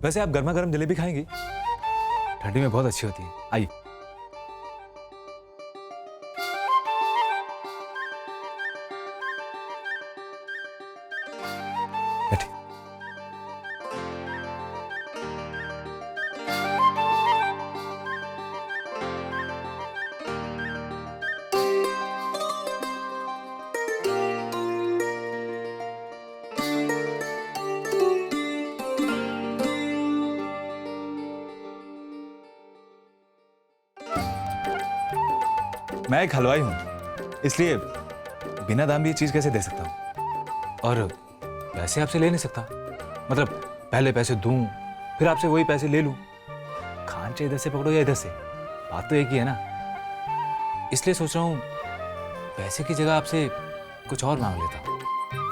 वैसे आप गर्मा गर्म जलेबी खाएंगी? ठंडी में बहुत अच्छी होती है। आइए। बैठिए। मैं एक हलवाई हूं, इसलिए बिना दाम भी ये चीज कैसे दे सकता हूं? और पैसे आपसे ले नहीं सकता। मतलब पहले पैसे दूं, फिर आपसे वही पैसे ले लूं। खांचे इधर से पकड़ो या इधर से, बात तो एक ही है ना। इसलिए सोच रहा हूं पैसे की जगह आपसे कुछ और मांग लेता हूं।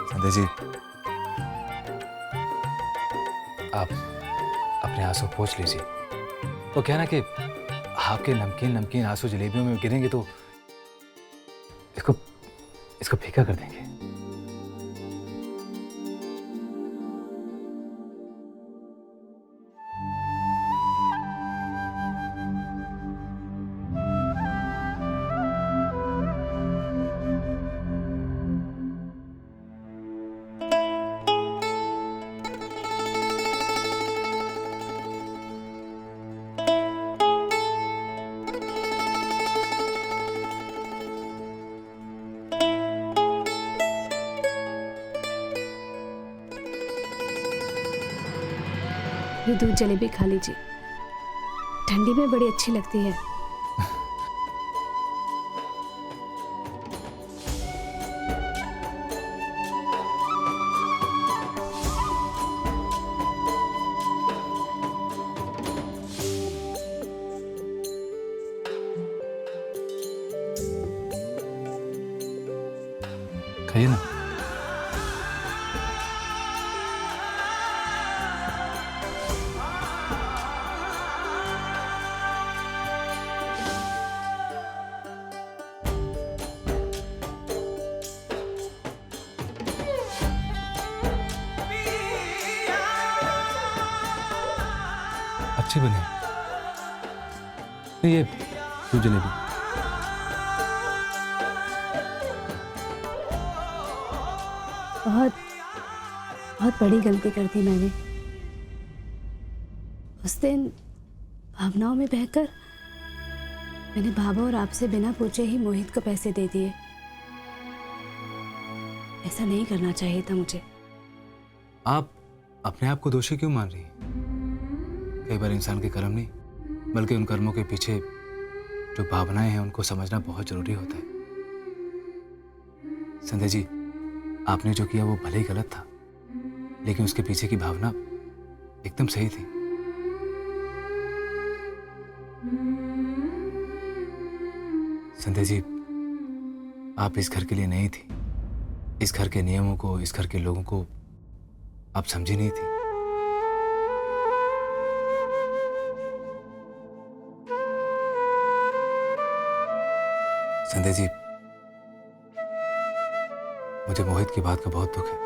संध्या जी, आप अपने आंसू पोंछ लीजिए। तो क्या ना कि आपके नमकीन नमकीन आंसू जलेबियों में गिरेंगे तो इसको फीका कर देंगे। ये दूध जलेबी खा लीजिए, ठंडी में बड़ी अच्छी लगती है। खाइए ना। अच्छी बनी। ये दूध जलेबी। बहुत बहुत बड़ी गलती कर दी मैंने। उस दिन भावनाओं में बहकर मैंने भाभा और आपसे बिना पूछे ही मोहित को पैसे दे दिए। ऐसा नहीं करना चाहिए था मुझे। आप अपने आप को दोषी क्यों मान रही हैं? कई बार इंसान के कर्म नहीं, बल्कि उन कर्मों के पीछे जो भावनाएं हैं उनको समझना बहुत जरूरी होता है। संध्या जी, आपने जो किया वो भले ही गलत था, लेकिन उसके पीछे की भावना एकदम सही थी। संध्या जी, आप इस घर के लिए नहीं थी। इस घर के नियमों को, इस घर के लोगों को आप समझी नहीं थी। संध्या जी, मुझे मोहित की बात का बहुत दुख है।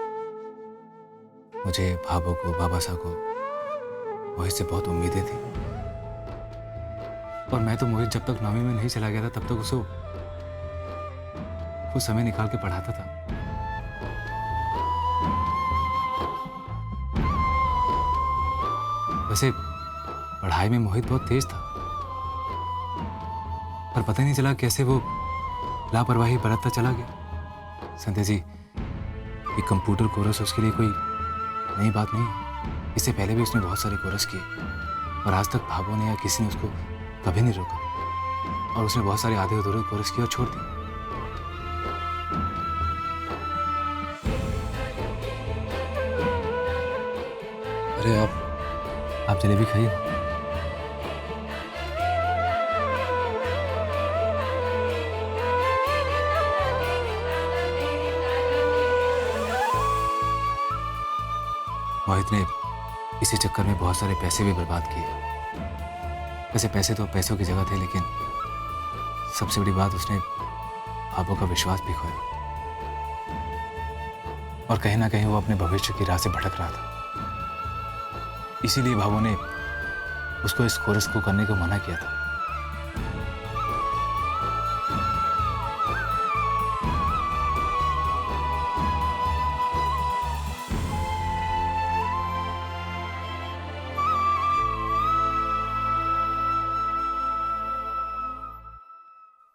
मुझे भाभो को, बाबा साहब को मोहित से बहुत उम्मीदें थी। और मैं तो मोहित जब तक 9वीं में नहीं चला गया था तब तक उसे कुछ समय निकाल के पढ़ाता था। वैसे पढ़ाई में मोहित बहुत तेज था, पर पता नहीं चला कैसे वो लापरवाही बरतता चला गया। संध्या जी, ये कंप्यूटर कोर्स उसके लिए कोई नई बात नहीं है। इससे पहले भी उसने बहुत सारे कोर्स किए और आज तक भाभो ने या किसी ने उसको कभी नहीं रोका। और उसने बहुत सारे आधे अधूरे कोर्स किए और छोड़ दिए। अरे आप जलेबी खाइए। मोहित ने इसी चक्कर में बहुत सारे पैसे भी बर्बाद किए। वैसे पैसे तो पैसों की जगह थे, लेकिन सबसे बड़ी बात उसने भाभो का विश्वास भी खोया। और कहीं ना कहीं वो अपने भविष्य की राह से भटक रहा था। इसीलिए भाभो ने उसको इस कोरस को करने को मना किया था।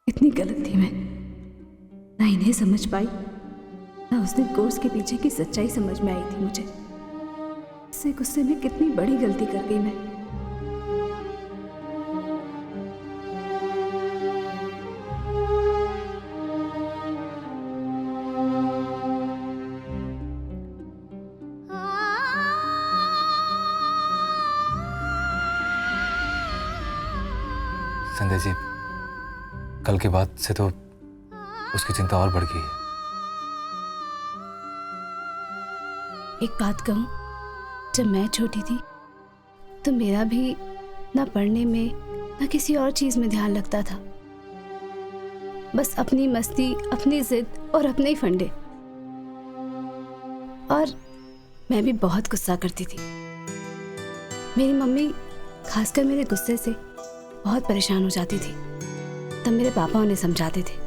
इतनी गलत थी मैं, ना इन्हें समझ पाई, ना उस दिन कोर्स के पीछे की सच्चाई समझ में आई थी मुझे। इससे गुस्से में कितनी बड़ी गलती कर गई मैं। संध्या जी, कल के बाद से तो उसकी चिंता और बढ़ गई है। एक बात कहूं, जब मैं छोटी थी तो मेरा भी ना पढ़ने में ना किसी और चीज में ध्यान लगता था। बस अपनी मस्ती, अपनी जिद और अपने ही फंडे। और मैं भी बहुत गुस्सा करती थी। मेरी मम्मी खासकर मेरे गुस्से से बहुत परेशान हो जाती थी। तब मेरे पापा उन्हें समझाते थे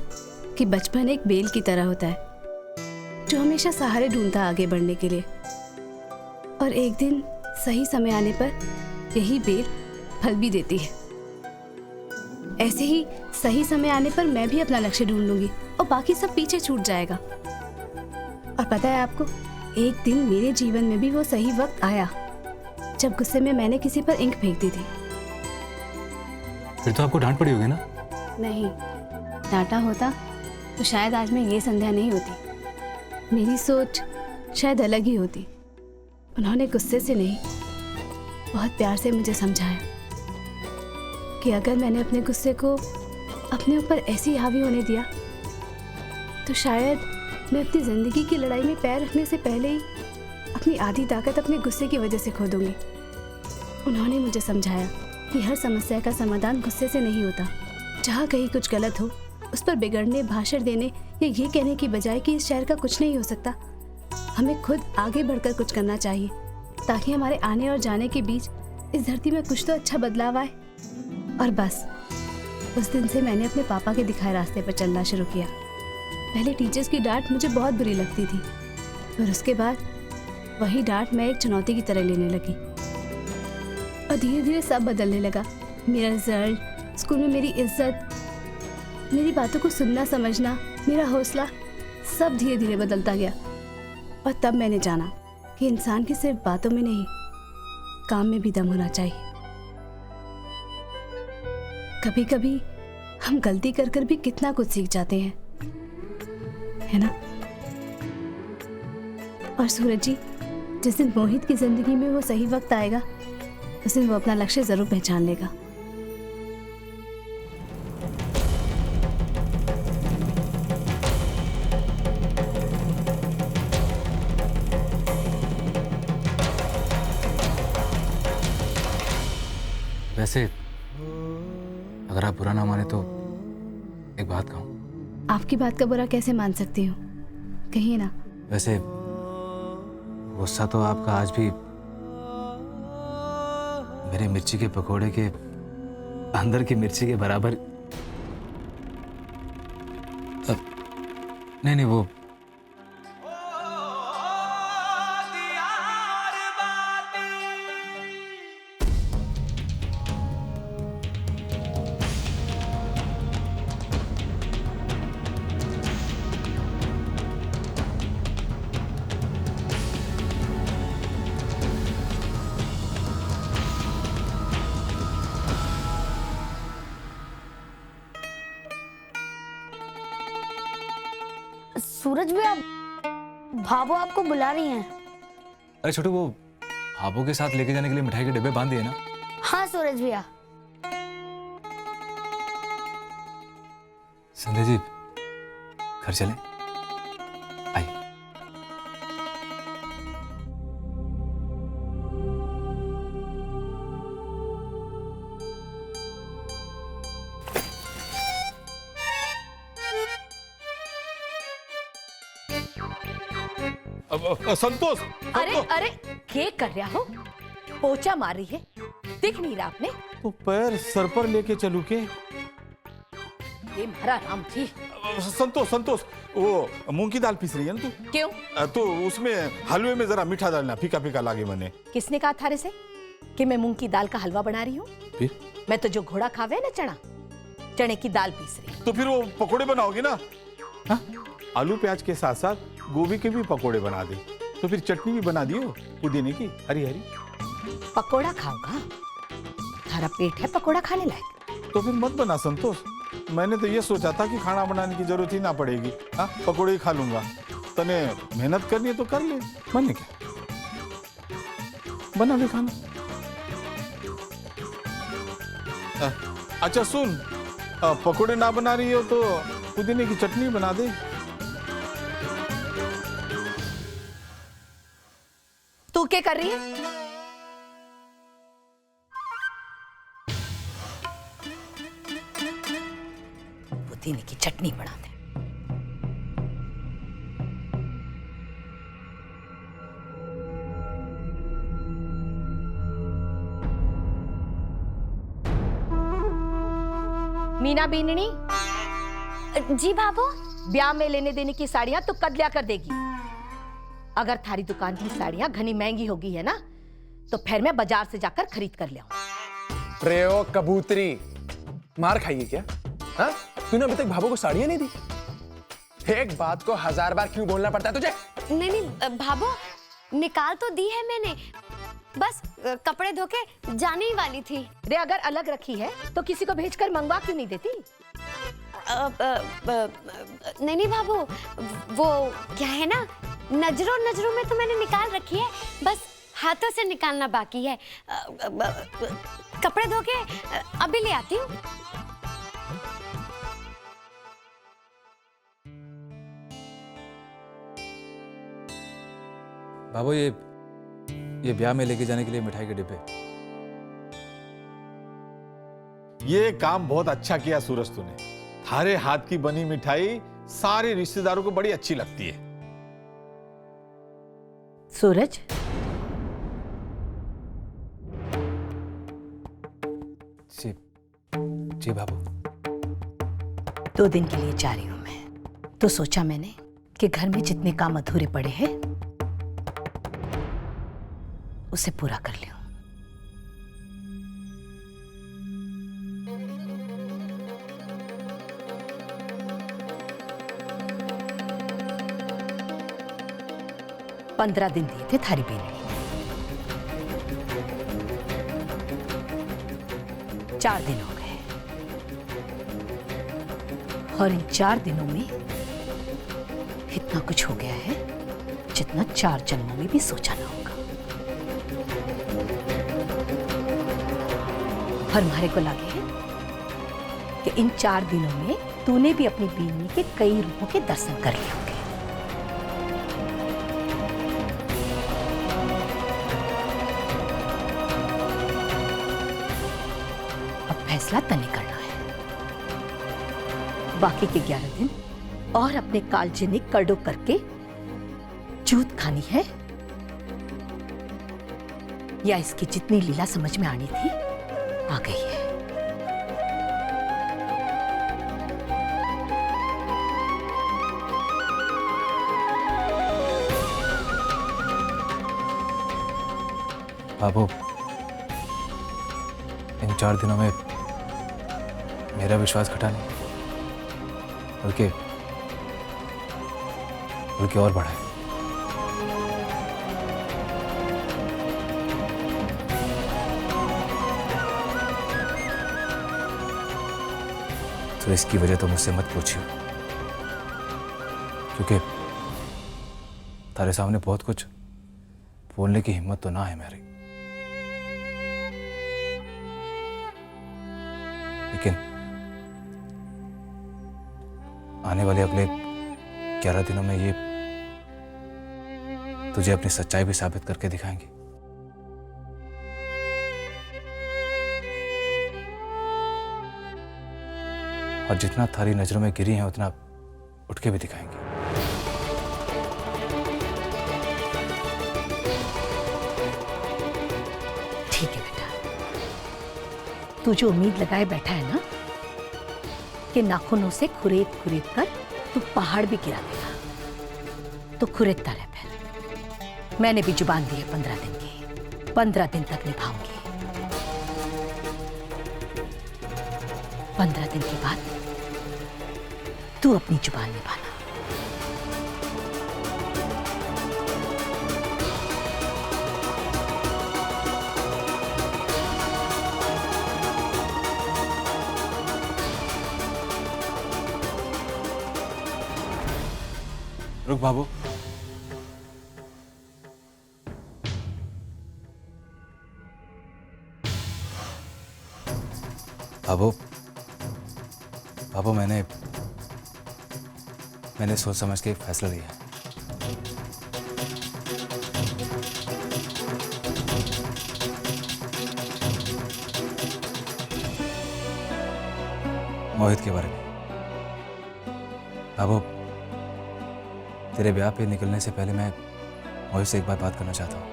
कि बचपन एक बेल की तरह होता है जो हमेशा सहारे ढूंढता आगे बढ़ने के लिए, और एक दिन सही समय आने पर यही बेल फल भी देती है। ऐसे ही सही समय आने पर मैं भी अपना लक्ष्य ढूंढ लूंगी और बाकी सब पीछे छूट जाएगा। और पता है आपको, एक दिन मेरे जीवन में भी वो सही वक्त आया जब गुस्से में मैंने किसी पर इंक फेंक दी थी। फिर तो आपको डांट पड़ी होगी ना? नहीं, डांटा होता तो शायद आज मैं ये संध्या नहीं होती। मेरी सोच शायद अलग ही होती। उन्होंने गुस्से से नहीं, बहुत प्यार से मुझे समझाया कि अगर मैंने अपने गुस्से को अपने ऊपर ऐसे ही हावी होने दिया तो शायद मैं अपनी ज़िंदगी की लड़ाई में पैर रखने से पहले ही अपनी आधी ताकत अपने गुस्से की वजह से खो दूंगी। उन्होंने मुझे समझाया कि हर समस्या का समाधान गुस्से से नहीं होता। जहाँ कहीं कुछ गलत हो उस पर बिगड़ने, भाषण देने या ये कहने की बजाय कि इस शहर का कुछ नहीं हो सकता, हमें खुद आगे बढ़कर कुछ करना चाहिए ताकि हमारे आने और जाने के बीच इस धरती में कुछ तो अच्छा बदलाव आए। और बस उस दिन से मैंने अपने पापा के दिखाए रास्ते पर चलना शुरू किया। पहले टीचर्स की डांट मुझे बहुत बुरी लगती थी, पर उसके बाद वही डांट मैं एक चुनौती की तरह लेने लगी और धीरे धीरे सब बदलने लगा। मेरा रिजल्ट, स्कूल में मेरी इज्जत, मेरी बातों को सुनना समझना, मेरा हौसला, सब धीरे धीरे बदलता गया। और तब मैंने जाना कि इंसान की सिर्फ बातों में नहीं, काम में भी दम होना चाहिए। कभी कभी हम गलती कर कर भी कितना कुछ सीख जाते हैं, है ना? और सूरज जी, जिस दिन मोहित की जिंदगी में वो सही वक्त आएगा उस दिन वो अपना लक्ष्य जरूर पहचान लेगा। वैसे अगर आप बुरा ना माने तो एक बात कहूं। आपकी बात का बुरा कैसे मान सकती हूँ, कहिए ना। वैसे गुस्सा तो आपका आज भी मेरे मिर्ची के पकोड़े के अंदर की मिर्ची के बराबर। नहीं वो सूरज भैया, भाभो आपको बुला रही हैं। अरे छोटू, वो भाभो के साथ लेके जाने के लिए मिठाई के डिब्बे बांध दिए ना? हाँ सूरज भैया। संध्या जी, घर चलें? आइए। संतोष, अरे अरे, क्या कर रहा हो? पोचा मार रही है, दिख नहीं रहा आपने? तो पैर सर पर लेके चलू के? ये मारा राम जी। संतोष संतोष, वो मूंग की दाल पीस रही है ना तू? क्यों? तो उसमें हलवे में जरा मीठा डालना, फीका फीका लागे मने। किसने कहा थारे से कि मैं मूंग की दाल का हलवा बना रही हूँ? फिर? मैं तो जो घोड़ा खावे ना चना, चने की दाल पीस रही। तो फिर वो पकोड़े बनाओगी ना? हाँ? आलू प्याज के साथ साथ गोभी के भी पकोड़े बना दे, तो फिर चटनी भी बना दियो पुदीने की, हरी हरी। पकोड़ा खाओगा? थारा पेट है पकोड़ा खाने लायक? तो फिर मत बना संतोष, मैंने तो ये सोचा था कि खाना बनाने की जरूरत ही ना पड़ेगी। हाँ, पकोड़े ही खा लूंगा। तने मेहनत करनी है तो कर ले, मने क्या, बना ले खाना। अच्छा सुन, पकोड़े ना बना रही हो तो पुदीने की चटनी बना दे। तू क्या कर रही है? पुदीने की चटनी बना दे। मीना बीननी, जी भाभो। ब्याह में लेने देने की साड़ियां तो कद लिया कर देगी। अगर थारी दुकान की साड़ियां घनी महंगी होगी है ना, तो फिर मैं बाजार से जाकर खरीद कर ले आऊं। प्रयोग कबूतरी, मार खाइए क्या? हाँ? तूने अभी तक भाभो को साड़ियां नहीं दी? एक बात को 1000 बार क्यों बोलना पड़ता है तुझे? नहीं नहीं भाभो, निकाल तो दी है मैंने, बस कपड़े धो के जाने ही वाली थी। रे अगर अलग रखी है तो किसी को भेजकर मंगवा क्यों नहीं देती? नहीं नहीं भाभो, वो क्या है ना, नजरों नजरों में तो मैंने निकाल रखी है, बस हाथों से निकालना बाकी है। कपड़े धो के अभी ले आती हूँ। बाबू, ये ब्याह में लेके जाने के लिए मिठाई के डिब्बे। ये काम बहुत अच्छा किया सूरज तूने। थारे हाथ की बनी मिठाई सारे रिश्तेदारों को बड़ी अच्छी लगती है। सूरज, जी बाबू। 2 दिन के लिए जा रही हूं मैं, तो सोचा मैंने कि घर में जितने काम अधूरे पड़े हैं उसे पूरा कर लूं। पंद्रह दिन दिए थे थारी बेनी, 4 दिन हो गए, और इन 4 दिनों में इतना कुछ हो गया है जितना 4 जन्मों में भी सोचा ना होगा। और हमारे को लगे है कि इन 4 दिनों में तूने भी अपनी बीवी के कई रूपों के दर्शन कर लिए होंगे। अब फैसला तने करना है। बाकी के 11 दिन और अपने कालजे ने करडो करके जूत खानी है, या इसकी जितनी लीला समझ में आनी थी आ गई है। बाबू, इन 4 दिनों में मेरा विश्वास घटा नहीं, बल्कि और बढ़ा है। तो इसकी वजह तो मुझसे मत पूछियो, क्योंकि तारे सामने बहुत कुछ बोलने की हिम्मत तो ना है मेरी। लेकिन आने वाले अगले 11 दिनों में ये तुझे अपनी सच्चाई भी साबित करके दिखाएंगे। और जितना थारी नजरों में गिरी है उतना उठ के भी दिखाएंगे। तू जो उम्मीद लगाए बैठा है ना कि नाखूनों से खुरेद खुरेद कर तू पहाड़ भी गिरा देगा, तो खुरेदता रह फिर। मैंने भी जुबान दी है 15 दिन की, 15 दिन तक निभाऊंगी। 15 दिन के बाद तू अपनी जुबान निभाना। रुक बाबू, बाबू बाबू, मैंने सोच समझ के एक फैसला लिया। मोहित के बारे में। बाबू, तेरे ब्याह पे निकलने से पहले मैं मोहित से एक बार बात करना चाहता हूँ,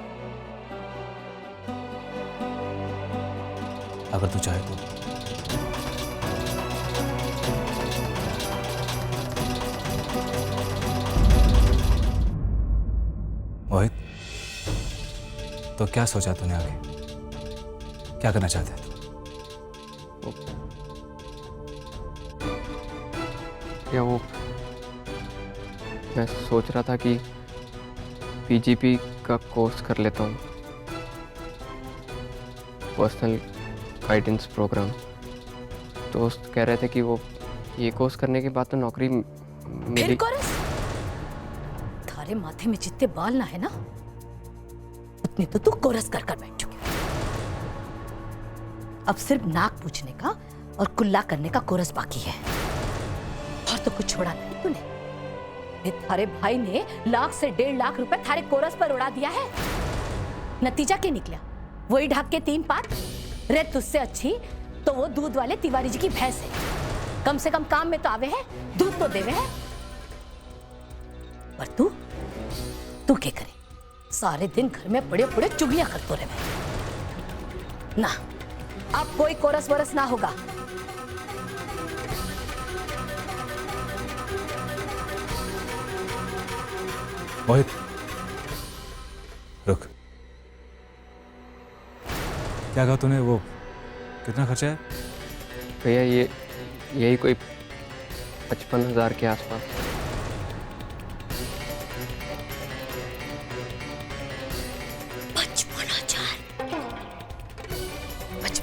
अगर तू चाहे तो। मोहित, तो क्या सोचा तूने आगे? क्या करना चाहता है तू? क्या वो, मैं सोच रहा था कि पीजीपी का कोर्स कर लेता हूँ, पर्सनल गाइडेंस प्रोग्राम। दोस्त कह रहे थे कि वो ये कोर्स करने के बाद तो नौकरी मिली। थारे माथे में जितने बाल ना है ना, उतने तो तू कोरस कर कर बैठ चुके। अब सिर्फ नाक पूछने का और कुल्ला करने का कोरस बाकी है, और तो कुछ छोड़ा नहीं तूने। थारे भाई ने लाख से 1.5 लाख रुपए थारे कोरस पर उड़ा दिया है। नतीजा क्या निकला? वही ढाक के 3 पात। रे तुझसे अच्छी तो वो दूध वाले तिवारी जी की भैंस है। कम से कम काम में तो आवे है, दूध तो देवे है। पर तू क्या करे? सारे दिन घर में पड़े पड़े चुगलियां करते रहे। ना, अब कोई कोरस वरस ना होगा। मोहित, रुक। क्या कहा तूने? वो कितना खर्चा है? भैया यही कोई 55,000 के आसपास।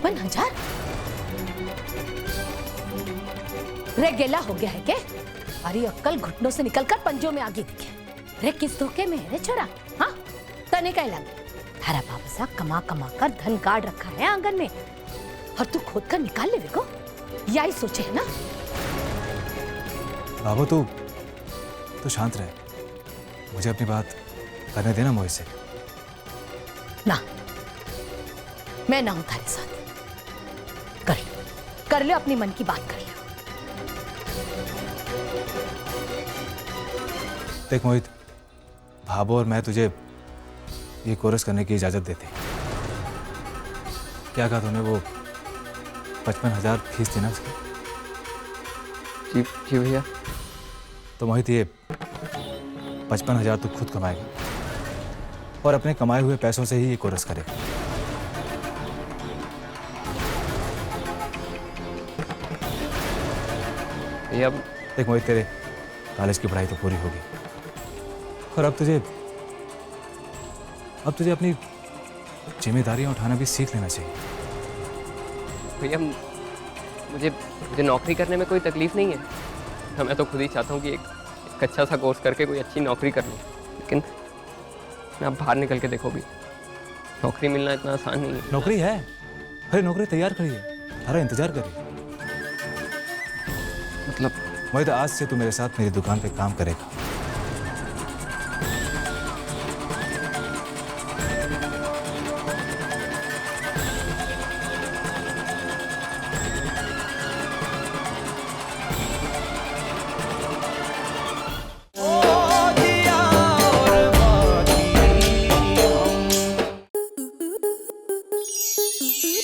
55,000? रे गेला हो गया है क्या? अरे अक्कल घुटनों से निकलकर पंजों में आगे दिखे। रे किस धोखे में है रे छोरा? हाँ, तने का लगे थारा बाप सा कमा कमा कर धन गाड़ रखा है आंगन में, और तू खोद कर निकाल ले को? यही सोचे है ना? बाबू, तू शांत रहे, मुझे अपनी बात करने देना मोहित से। ना, मैं ना हूं थारे साथ। कर ले अपनी मन की बात कर ले। देख मोहित, भाबो और मैं तुझे ये कोर्स करने की इजाजत देते हैं। क्या कहा तूने? वो 55,000 फीस देना उसकी? जी भैया। तो मोहित, ये 55,000 तू खुद कमाएगा और अपने कमाए हुए पैसों से ही ये कोर्स करेगा। भैया, देख मोहित, तेरे कॉलेज की पढ़ाई तो पूरी होगी और अब तुझे अपनी जिम्मेदारियां उठाना भी सीख लेना चाहिए। भैया, मुझे नौकरी करने में कोई तकलीफ नहीं है। मैं तो खुद ही चाहता हूँ कि एक अच्छा सा कोर्स करके कोई अच्छी नौकरी कर लूँ, लेकिन आप बाहर निकल के देखो भी, नौकरी मिलना इतना आसान नहीं है। नौकरी है, अरे नौकरी तैयार करी है, अरे इंतजार करिए। मतलब मोहित, आज से तू मेरे साथ मेरी दुकान पे काम करेगा।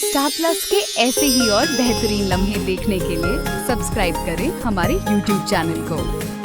स्टार प्लस के ऐसे ही और बेहतरीन लम्हे देखने के लिए सब्सक्राइब करें हमारे YouTube चैनल को।